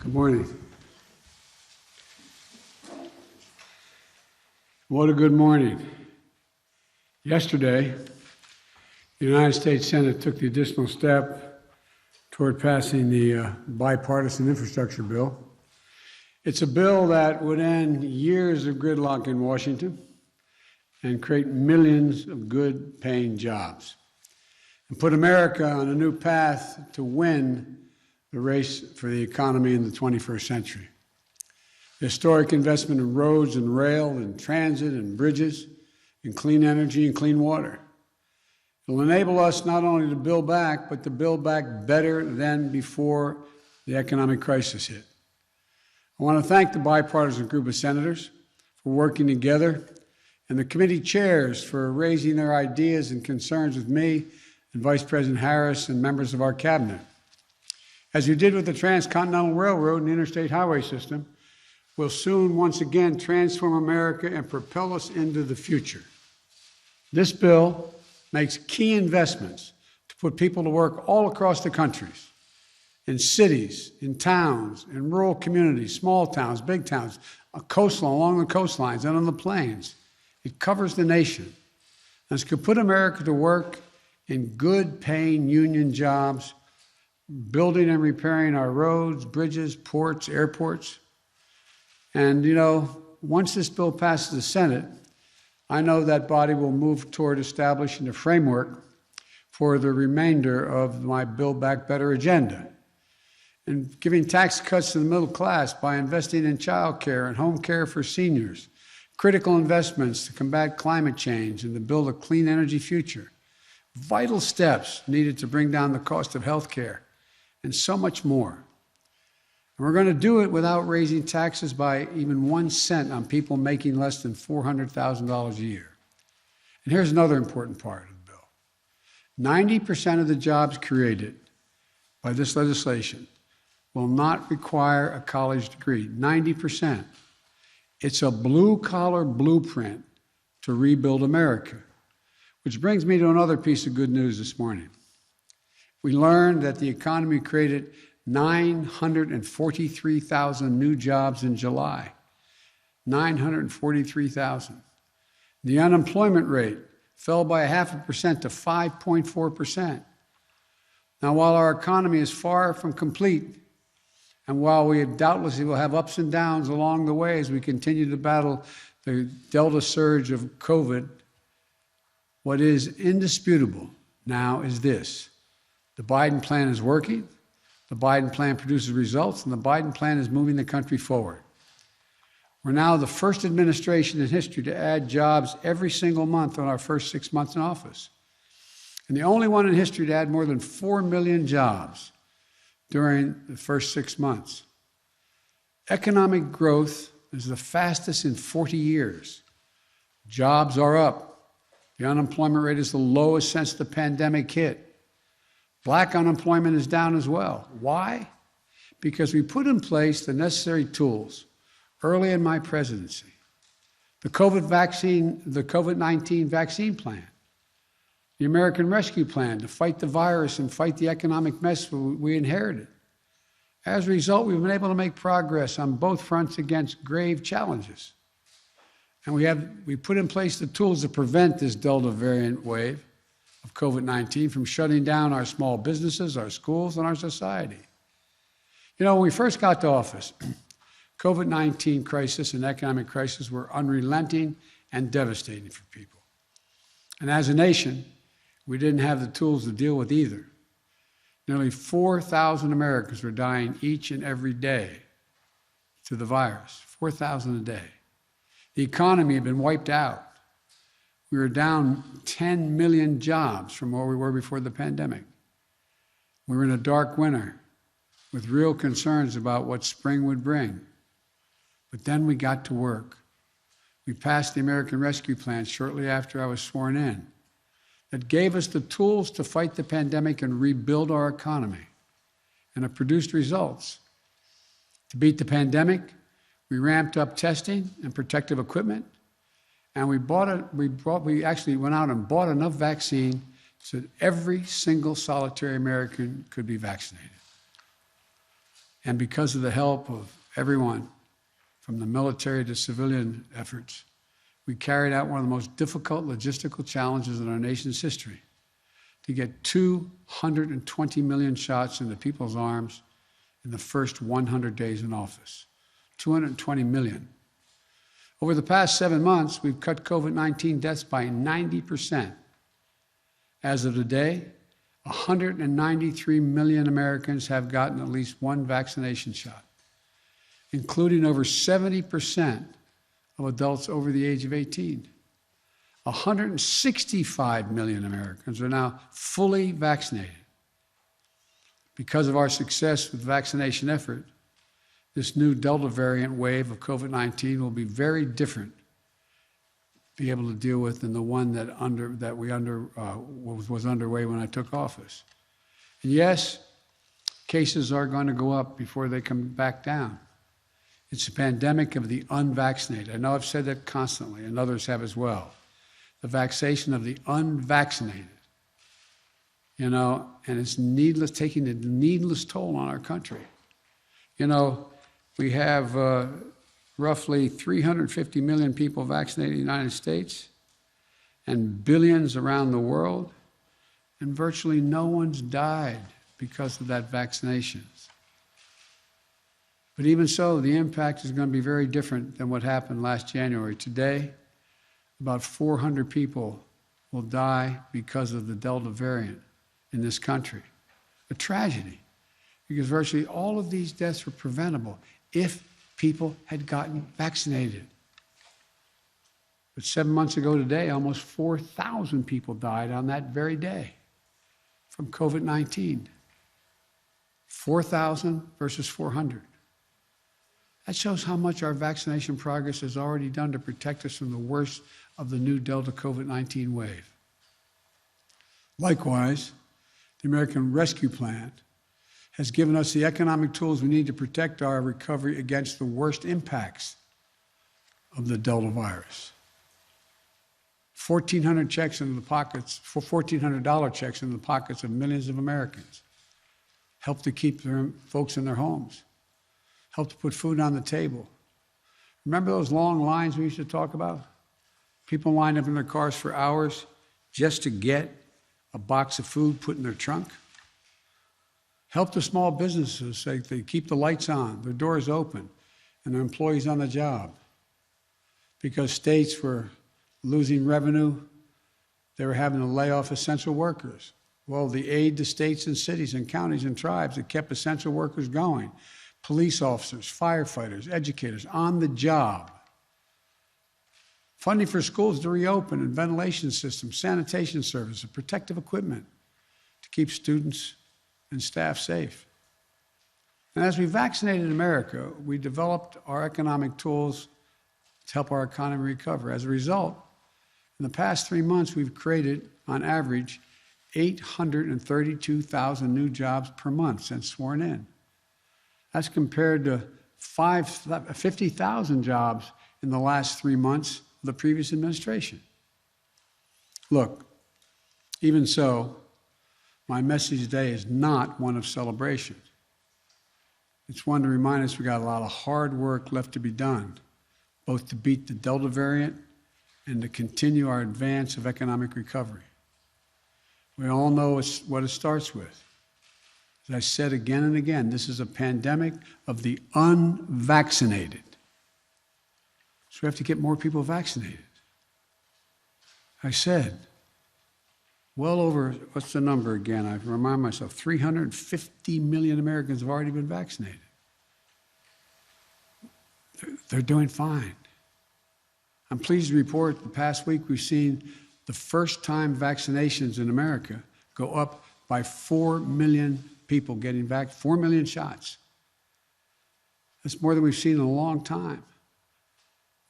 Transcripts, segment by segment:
Good morning. What a good morning. Yesterday, the United States Senate took the additional step toward passing the Bipartisan Infrastructure Bill. It's a bill that would end years of gridlock in Washington and create millions of good-paying jobs and put America on a new path to win the race for the economy in the 21st century. Historic investment in roads and rail and transit and bridges, in clean energy and clean water. It will enable us not only to build back, but to build back better than before the economic crisis hit. I want to thank the bipartisan group of senators for working together and the committee chairs for raising their ideas and concerns with me and Vice President Harris and members of our cabinet. As you did with the Transcontinental Railroad and Interstate Highway System, we'll soon once again transform America and propel us into the future. This bill makes key investments to put people to work all across the country, in cities, in towns, in rural communities, small towns, big towns, along the coastlines and on the plains. It covers the nation. And it's going to put America to work in good-paying union jobs, building and repairing our roads, bridges, ports, airports. And, once this bill passes the Senate, I know that body will move toward establishing a framework for the remainder of my Build Back Better agenda and giving tax cuts to the middle class by investing in child care and home care for seniors, critical investments to combat climate change and to build a clean energy future, vital steps needed to bring down the cost of health care, and so much more. And we're going to do it without raising taxes by even 1 cent on people making less than $400,000 a year. And here's another important part of the bill. 90% of the jobs created by this legislation will not require a college degree. 90%. It's a blue-collar blueprint to rebuild America. Which brings me to another piece of good news this morning. We learned that the economy created 943,000 new jobs in July. 943,000. The unemployment rate fell by 0.5% to 5.4%. Now, while our economy is far from complete, and while we doubtlessly will have ups and downs along the way as we continue to battle the Delta surge of COVID, what is indisputable now is this. The Biden plan is working, the Biden plan produces results, and the Biden plan is moving the country forward. We're now the first administration in history to add jobs every single month in our first 6 months in office, and the only one in history to add more than 4 million jobs during the first 6 months. Economic growth is the fastest in 40 years. Jobs are up. The unemployment rate is the lowest since the pandemic hit. Black unemployment is down as well. Why? Because we put in place the necessary tools early in my presidency. The COVID-19 vaccine plan, the American Rescue Plan to fight the virus and fight the economic mess we inherited. As a result, we've been able to make progress on both fronts against grave challenges. And we put in place the tools to prevent this Delta variant wave of COVID-19 from shutting down our small businesses, our schools, and our society. When we first got to office, COVID-19 crisis and economic crisis were unrelenting and devastating for people. And as a nation, we didn't have the tools to deal with either. Nearly 4,000 Americans were dying each and every day to the virus, 4,000 a day. The economy had been wiped out. We were down 10 million jobs from where we were before the pandemic. We were in a dark winter with real concerns about what spring would bring. But then we got to work. We passed the American Rescue Plan shortly after I was sworn in. That gave us the tools to fight the pandemic and rebuild our economy. And it produced results. To beat the pandemic, we ramped up testing and protective equipment. And we actually went out and bought enough vaccine so that every single solitary American could be vaccinated. And because of the help of everyone, from the military to civilian efforts, we carried out one of the most difficult logistical challenges in our nation's history, to get 220 million shots into people's arms in the first 100 days in office. 220 million. Over the past 7 months, we've cut COVID-19 deaths by 90%. As of today, 193 million Americans have gotten at least one vaccination shot, including over 70% of adults over the age of 18. 165 million Americans are now fully vaccinated. Because of our success with the vaccination effort, this new Delta variant wave of COVID-19 will be very different to be able to deal with than the one that was underway when I took office. And yes, cases are going to go up before they come back down. It's a pandemic of the unvaccinated. I know I've said that constantly, and others have as well. The vaccination of the unvaccinated, and it's needless, taking a needless toll on our country. We have roughly 350 million people vaccinated in the United States and billions around the world, and virtually no one's died because of that vaccination. But even so, the impact is going to be very different than what happened last January. Today, about 400 people will die because of the Delta variant in this country. A tragedy, because virtually all of these deaths were preventable if people had gotten vaccinated. But 7 months ago today, almost 4,000 people died on that very day from COVID-19. 4,000 versus 400. That shows how much our vaccination progress has already done to protect us from the worst of the new Delta COVID-19 wave. Likewise, the American Rescue Plan has given us the economic tools we need to protect our recovery against the worst impacts of the Delta virus. $1,400 checks into the pockets, for $1,400 checks into the pockets of millions of Americans. Help to keep their folks in their homes. Help to put food on the table. Remember those long lines we used to talk about? People lined up in their cars for hours just to get a box of food put in their trunk. Help the small businesses so they keep the lights on, their doors open, and their employees on the job. Because states were losing revenue, they were having to lay off essential workers. Well, the aid to states and cities and counties and tribes that kept essential workers going, police officers, firefighters, educators on the job. Funding for schools to reopen and ventilation systems, sanitation services, protective equipment to keep students and staff safe. And as we vaccinated America, we developed our economic tools to help our economy recover. As a result, in the past 3 months, we've created, on average, 832,000 new jobs per month since sworn in. That's compared to 50,000 jobs in the last 3 months of the previous administration. Look, even so, my message today is not one of celebration. It's one to remind us we got a lot of hard work left to be done, both to beat the Delta variant and to continue our advance of economic recovery. We all know what it starts with. As I said again and again, this is a pandemic of the unvaccinated. So we have to get more people vaccinated. I said, well over, what's the number again? I remind myself, 350 million Americans have already been vaccinated. They're doing fine. I'm pleased to report the past week we've seen the first-time vaccinations in America go up by 4 million people getting back, 4 million shots. That's more than we've seen in a long time.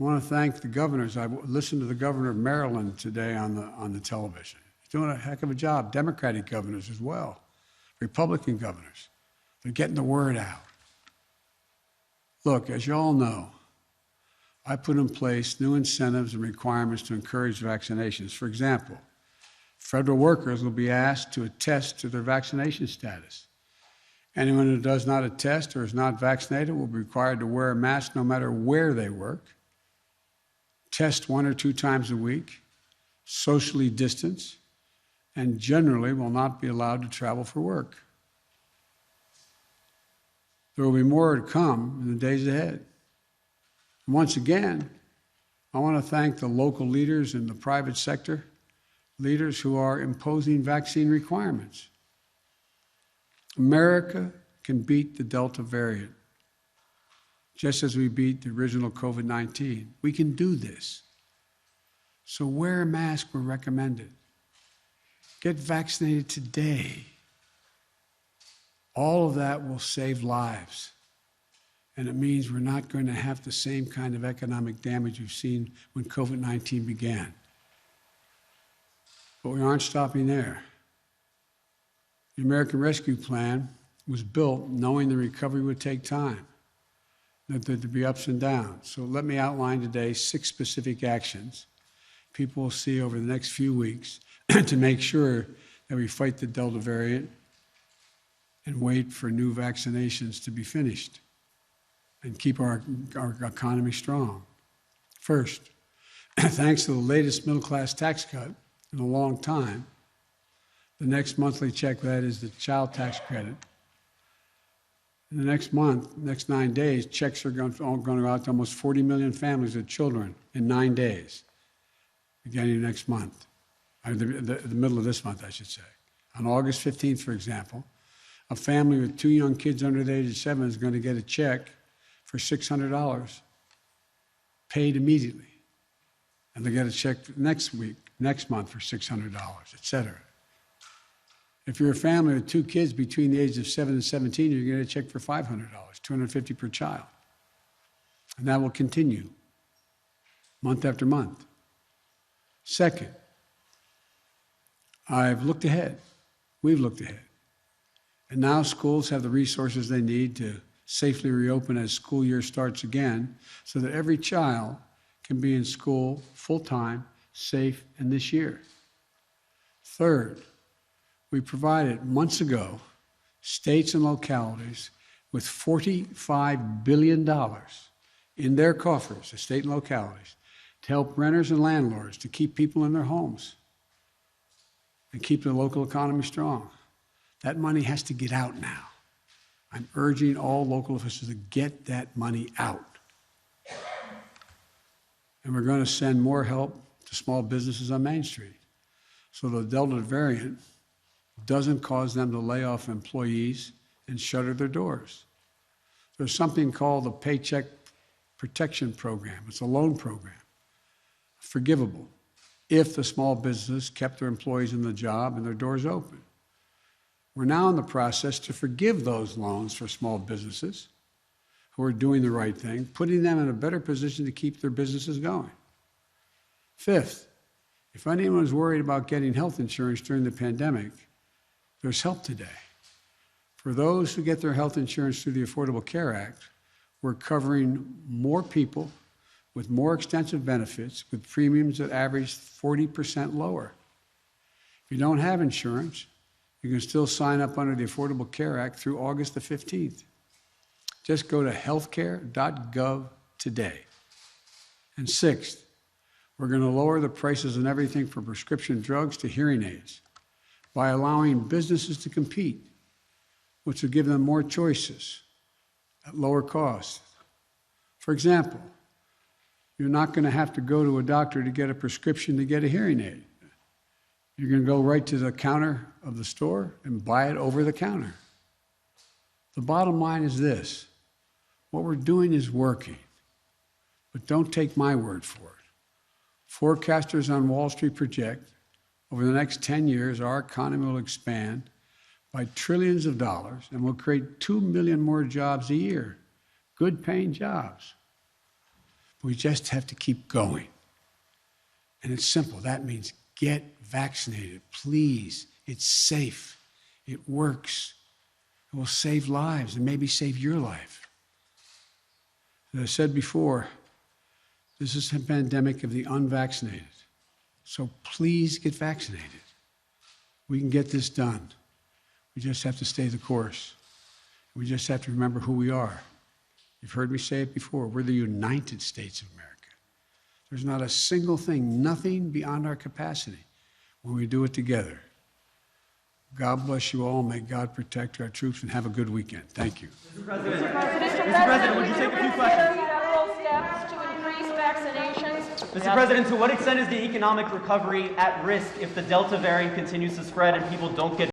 I want to thank the governors. I listened to the governor of Maryland today on the television. He's doing a heck of a job. Democratic governors as well, Republican governors. They're getting the word out. Look, as you all know, I put in place new incentives and requirements to encourage vaccinations. For example, federal workers will be asked to attest to their vaccination status. Anyone who does not attest or is not vaccinated will be required to wear a mask no matter where they work, test 1 or 2 times a week, socially distance, and generally will not be allowed to travel for work. There will be more to come in the days ahead. And once again, I want to thank the local leaders and the private sector leaders who are imposing vaccine requirements. America can beat the Delta variant, just as we beat the original COVID-19. We can do this. So wear a mask where recommended. Get vaccinated today. All of that will save lives. And it means we're not going to have the same kind of economic damage we've seen when COVID-19 began. But we aren't stopping there. The American Rescue Plan was built knowing the recovery would take time, that there'd be ups and downs. So let me outline today 6 specific actions people will see over the next few weeks to make sure that we fight the Delta variant and wait for new vaccinations to be finished and keep our economy strong. First, thanks to the latest middle-class tax cut in a long time, the next monthly check, that is the child tax credit, in the next month, next 9 days, checks are going to go out to almost 40 million families with children in 9 days, beginning next month, or the middle of this month, I should say. On August 15th, for example, a family with 2 young kids under the age of 7 is going to get a check for $600 paid immediately. And they get a check next month for $600, et cetera. If you're a family with 2 kids between the ages of 7 and 17, you're going to get a check for $500, $250 per child. And that will continue month after month. Second, I've looked ahead. We've looked ahead. And now schools have the resources they need to safely reopen as school year starts again so that every child can be in school full-time, safe, and this year. Third, we provided months ago states and localities with $45 billion in their coffers, the state and localities, to help renters and landlords to keep people in their homes and keep the local economy strong. That money has to get out now. I'm urging all local officials to get that money out. And we're going to send more help to small businesses on Main Street so the Delta variant doesn't cause them to lay off employees and shutter their doors. There's something called the Paycheck Protection Program. It's a loan program, forgivable, if the small businesses kept their employees in the job and their doors open. We're now in the process to forgive those loans for small businesses who are doing the right thing, putting them in a better position to keep their businesses going. Fifth, if anyone is worried about getting health insurance during the pandemic, there's help today. For those who get their health insurance through the Affordable Care Act, we're covering more people with more extensive benefits with premiums that average 40% lower. If you don't have insurance, you can still sign up under the Affordable Care Act through August the 15th. Just go to healthcare.gov today. And sixth, we're going to lower the prices on everything from prescription drugs to hearing aids by allowing businesses to compete, which will give them more choices at lower costs. For example, you're not going to have to go to a doctor to get a prescription to get a hearing aid. You're going to go right to the counter of the store and buy it over the counter. The bottom line is this: what we're doing is working, but don't take my word for it. Forecasters on Wall Street project over the next 10 years, our economy will expand by trillions of dollars and will create 2 million more jobs a year, good paying jobs. We just have to keep going. And it's simple. That means get vaccinated, please. It's safe. It works. It will save lives and maybe save your life. As I said before, this is a pandemic of the unvaccinated. So please get vaccinated. We can get this done. We just have to stay the course. We just have to remember who we are. You've heard me say it before. We're the United States of America. There's not a single thing, nothing beyond our capacity when we do it together. God bless you all. May God protect our troops, and have a good weekend. Thank you. Mr. President, would you take a few questions? Federal steps to increase vaccinations. Mr. President, to what extent is the economic recovery at risk if the Delta variant continues to spread and people don't get